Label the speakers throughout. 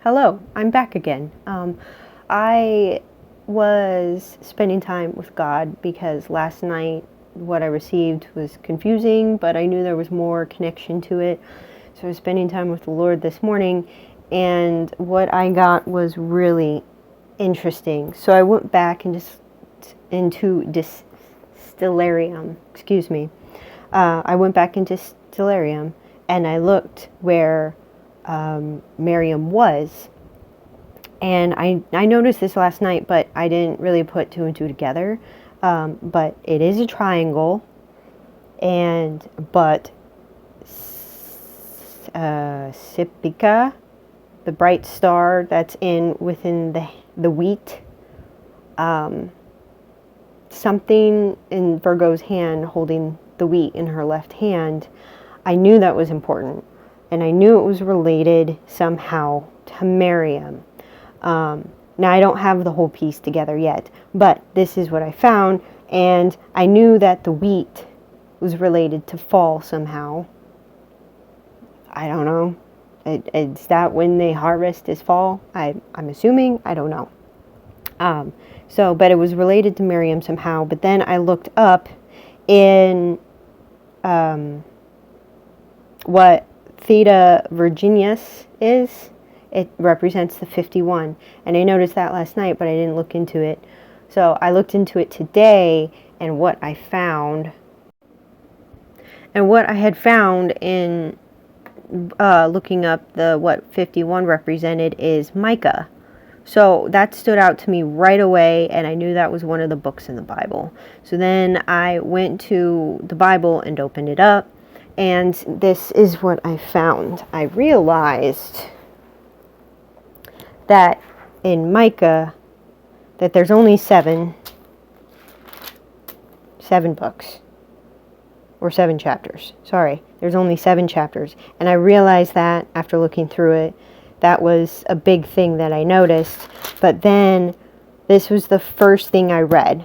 Speaker 1: Hello, I'm back again. I was spending time with God because last night what I received was confusing, but I knew there was more connection to it. So I was spending time with the Lord this morning, and what I got was really interesting. So I went back and just into Stellarium. Excuse me. I went back into Stellarium and I looked where Miriam was. And I noticed this last night, but I didn't really put two and two together. But it is a triangle, but Sipica, the bright star that's within the wheat, something in Virgo's hand holding the wheat in her left hand. I knew that was important. And I knew it was related somehow to Miriam. Now, I don't have the whole piece together yet, but this is what I found, and I knew that the wheat was related to fall somehow. I don't know. Is that when they harvest is fall? I'm assuming. I don't know. But it was related to Miriam somehow, but then I looked up in what Theta Virginis is. It represents the 51. And I noticed that last night, but I didn't look into it. So I looked into it today, and what I found. And what I had found in looking up what 51 represented is Micah. So that stood out to me right away, and I knew that was one of the books in the Bible. So then I went to the Bible and opened it up. And this is what I found. I realized that in Micah, that there's only seven books. Or 7 chapters. Sorry, there's only 7 chapters. And I realized that after looking through it, that was a big thing that I noticed. But then, this was the first thing I read.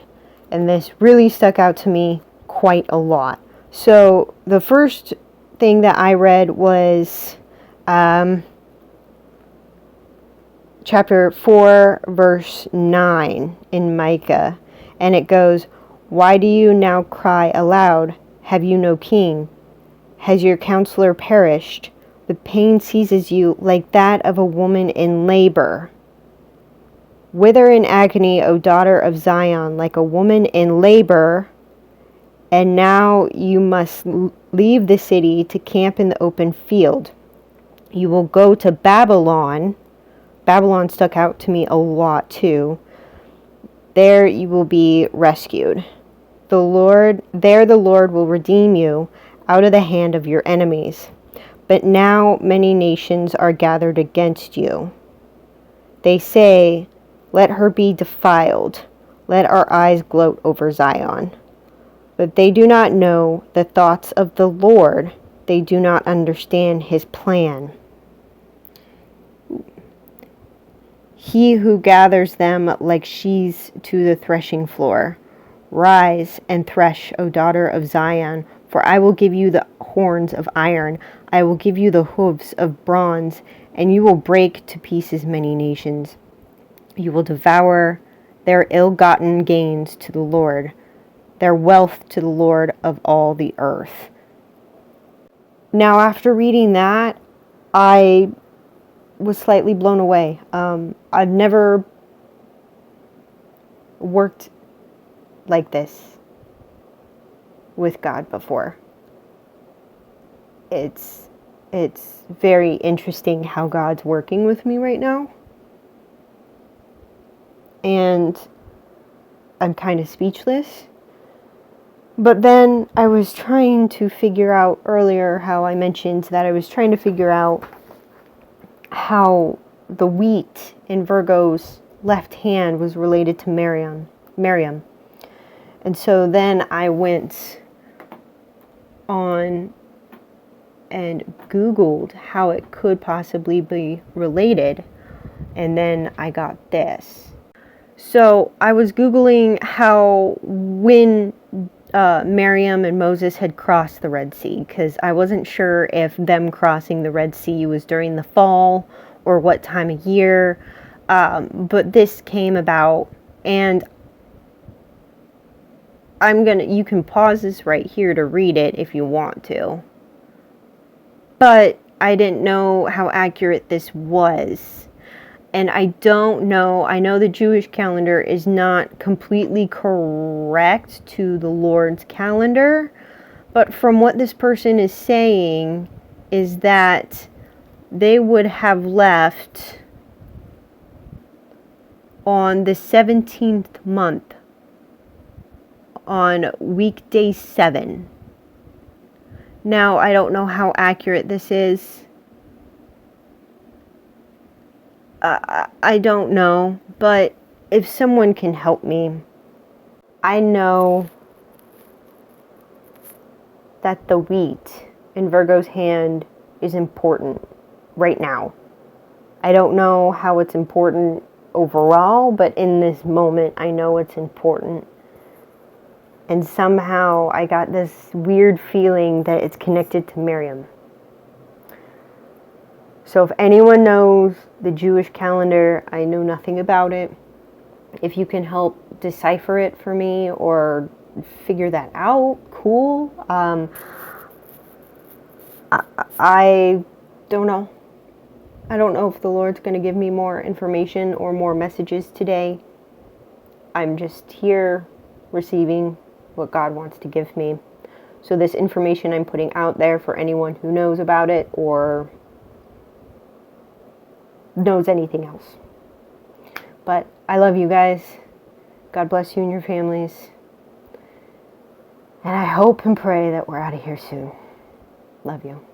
Speaker 1: And this really stuck out to me quite a lot. So, the first thing that I read was chapter 4, verse 9 in Micah. And it goes, "Why do you now cry aloud? Have you no king? Has your counselor perished? The pain seizes you like that of a woman in labor. Wither in agony, O daughter of Zion, like a woman in labor. And now you must leave the city to camp in the open field. You will go to Babylon." Babylon stuck out to me a lot too. "There you will be rescued. The Lord will redeem you out of the hand of your enemies. But now many nations are gathered against you. They say, 'Let her be defiled. Let our eyes gloat over Zion.' But they do not know the thoughts of the Lord. They do not understand his plan. He who gathers them like sheaves to the threshing floor. Rise and thresh, O daughter of Zion, for I will give you the horns of iron. I will give you the hooves of bronze, and you will break to pieces many nations. You will devour their ill-gotten gains to the Lord, their wealth to the Lord of all the earth." Now, after reading that, I was slightly blown away. I've never worked like this with God before. It's very interesting how God's working with me right now. And I'm kind of speechless. But then I was trying to figure out earlier how I mentioned that I was trying to figure out how the wheat in Virgo's left hand was related to Miriam. And so then I went on and Googled how it could possibly be related. And then I got this. So I was Googling how when Miriam and Moses had crossed the Red Sea, because I wasn't sure if them crossing the Red Sea was during the fall or what time of year, but this came about, and you can pause this right here to read it if you want to. But I didn't know how accurate this was. And I don't know, I know the Jewish calendar is not completely correct to the Lord's calendar, but from what this person is saying is that they would have left on the 17th month on weekday 7. Now, I don't know how accurate this is. I don't know, but if someone can help me, I know that the wheat in Virgo's hand is important right now. I don't know how it's important overall, but in this moment, I know it's important. And somehow I got this weird feeling that it's connected to Miriam. So if anyone knows the Jewish calendar, I know nothing about it. If you can help decipher it for me or figure that out, cool. I don't know. I don't know if the Lord's going to give me more information or more messages today. I'm just here receiving what God wants to give me. So this information I'm putting out there for anyone who knows about it or knows anything else. But I love you guys. God bless you and your families. And I hope and pray that we're out of here soon. Love you.